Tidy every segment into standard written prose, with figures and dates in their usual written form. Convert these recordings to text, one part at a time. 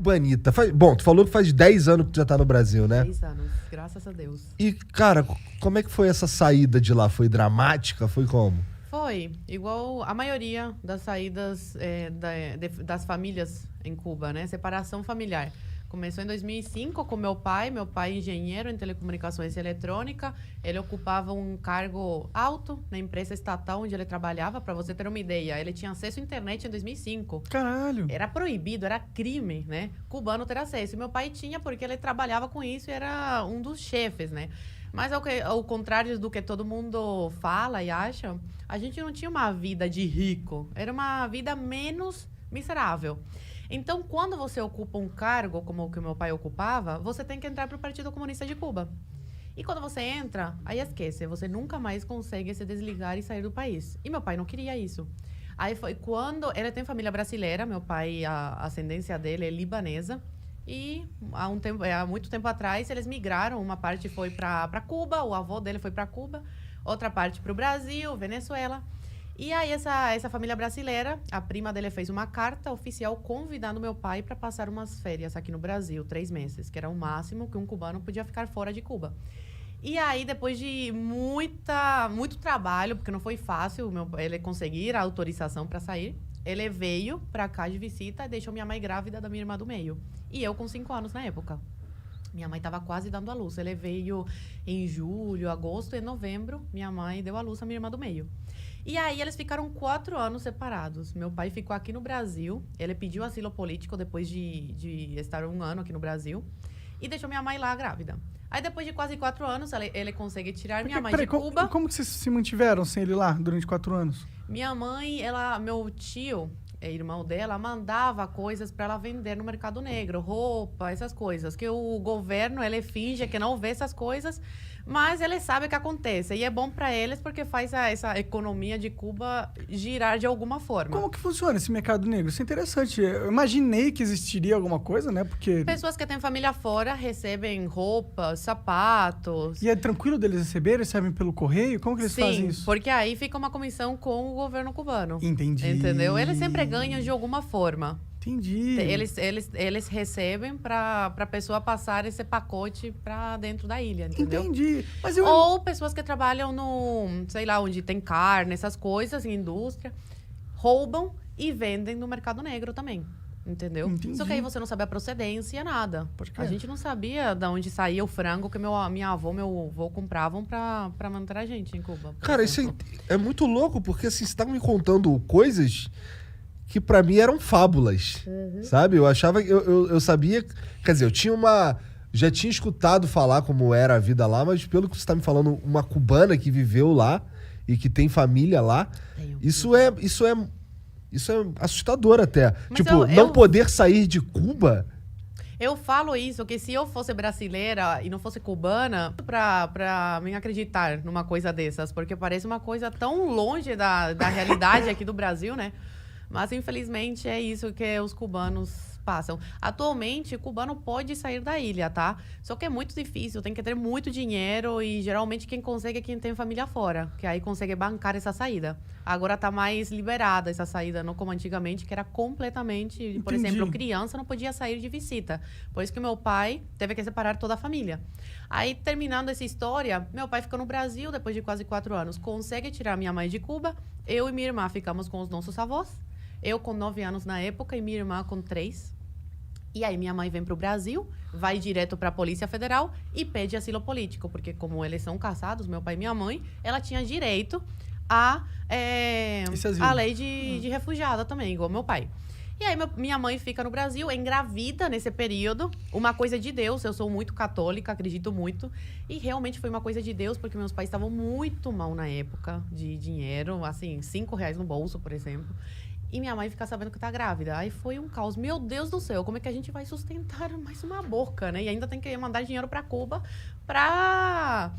Cubanita. Bom, tu falou que faz 10 anos que tu já tá no Brasil, né? 10 anos, graças a Deus. E, cara, como é que foi essa saída de lá? Foi dramática? Foi como? Foi igual a maioria das saídas das famílias em Cuba, né? Separação familiar. Começou em 2005 com meu pai engenheiro em telecomunicações e eletrônica. Ele ocupava um cargo alto na empresa estatal onde ele trabalhava, para você ter uma ideia. Ele tinha acesso à internet em 2005. Caralho! Era proibido, era crime, né? Cubano ter acesso. E meu pai tinha porque ele trabalhava com isso e era um dos chefes, né? Mas ao contrário do que todo mundo fala e acha, a gente não tinha uma vida de rico. Era uma vida menos miserável. Então, quando você ocupa um cargo como o que meu pai ocupava, você tem que entrar para o Partido Comunista de Cuba. E quando você entra, aí esquece, você nunca mais consegue se desligar e sair do país. E meu pai não queria isso. Aí foi quando... Ele tem família brasileira, meu pai, a ascendência dele é libanesa. E há muito tempo atrás, eles migraram. Uma parte foi para Cuba, o avô dele foi para Cuba. Outra parte para o Brasil, Venezuela. E aí, essa família brasileira, a prima dele fez uma carta oficial convidando meu pai para passar umas férias aqui no Brasil, 3 meses, que era o máximo que um cubano podia ficar fora de Cuba. E aí, depois de muito trabalho, porque não foi fácil ele conseguir a autorização para sair, ele veio para cá de visita e deixou minha mãe grávida da minha irmã do meio. E eu com 5 anos na época. Minha mãe estava quase dando à luz. Ele veio em julho, agosto e novembro. Minha mãe deu à luz a minha irmã do meio. E aí eles ficaram 4 anos separados. Meu pai ficou aqui no Brasil. Ele pediu asilo político depois de estar 1 ano aqui no Brasil. E deixou minha mãe lá grávida. Aí depois de quase 4 anos, ele consegue tirar minha mãe de Cuba. Como que vocês se mantiveram sem ele lá durante 4 anos? Minha mãe, meu tio, irmão dela, mandava coisas para ela vender no mercado negro. Roupa, essas coisas. Que o governo, ele finge que não vê essas coisas. Mas ele sabe o que acontece. E é bom para eles porque faz essa economia de Cuba girar de alguma forma. Como que funciona esse mercado negro? Isso é interessante. Eu imaginei que existiria alguma coisa, né? Porque... Pessoas que têm família fora recebem roupas, sapatos. E é tranquilo deles receberem? Recebem pelo correio? Como que eles fazem isso? Sim, porque aí fica uma comissão com o governo cubano. Entendi. Entendeu? Eles sempre ganham de alguma forma. Entendi. Eles recebem para a pessoa passar esse pacote para dentro da ilha, entendeu? Entendi. Mas Ou pessoas que trabalham sei lá, onde tem carne, essas coisas, em indústria, roubam e vendem no mercado negro também, entendeu? Entendi. Só que aí você não sabe a procedência, nada. Pode crer. A gente não sabia de onde saía o frango que minha avó, meu avô compravam para manter a gente em Cuba. Cara, isso é muito louco, porque assim, você tá me contando coisas que pra mim eram fábulas, sabe? Eu achava, eu sabia, quer dizer, já tinha escutado falar como era a vida lá, mas pelo que você tá me falando, uma cubana que viveu lá e que tem família lá, isso é assustador até. Mas tipo, não poder sair de Cuba. Eu falo isso, que se eu fosse brasileira e não fosse cubana, pra mim acreditar numa coisa dessas, porque parece uma coisa tão longe da realidade aqui do Brasil, né? Mas, infelizmente, é isso que os cubanos passam. Atualmente, o cubano pode sair da ilha, tá? Só que é muito difícil, tem que ter muito dinheiro e, geralmente, quem consegue é quem tem família fora, que aí consegue bancar essa saída. Agora tá mais liberada essa saída, não como antigamente, que era completamente... Entendi. Por exemplo, criança não podia sair de visita. Por isso que meu pai teve que separar toda a família. Aí, terminando essa história, meu pai ficou no Brasil, depois de quase 4 anos, consegue tirar minha mãe de Cuba, eu e minha irmã ficamos com os nossos avós. Eu com 9 anos na época e minha irmã com 3. E aí minha mãe vem para o Brasil, vai direto para a Polícia Federal e pede asilo político. Porque como eles são casados, meu pai e minha mãe, ela tinha direito à lei de refugiada também, igual meu pai. E aí minha mãe fica no Brasil, engravida nesse período. Uma coisa de Deus, eu sou muito católica, acredito muito. E realmente foi uma coisa de Deus, porque meus pais estavam muito mal na época de dinheiro. Assim, R$5 no bolso, por exemplo. E minha mãe fica sabendo que tá grávida. Aí foi um caos. Meu Deus do céu, como é que a gente vai sustentar mais uma boca, né? E ainda tem que mandar dinheiro para Cuba para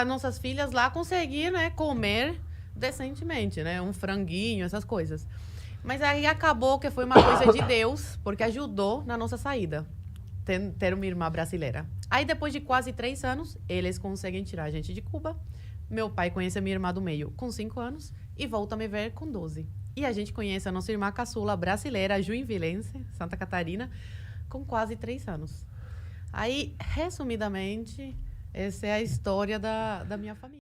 nossas filhas lá conseguir, né, comer decentemente, né? Um franguinho, essas coisas. Mas aí acabou que foi uma coisa de Deus, porque ajudou na nossa saída. Ter uma irmã brasileira. Aí depois de quase 3 anos, eles conseguem tirar a gente de Cuba. Meu pai conhece a minha irmã do meio com 5 anos e volta a me ver com 12. E a gente conhece a nossa irmã caçula brasileira, juinvilense, Santa Catarina, com quase 3 anos. Aí, resumidamente, essa é a história da minha família.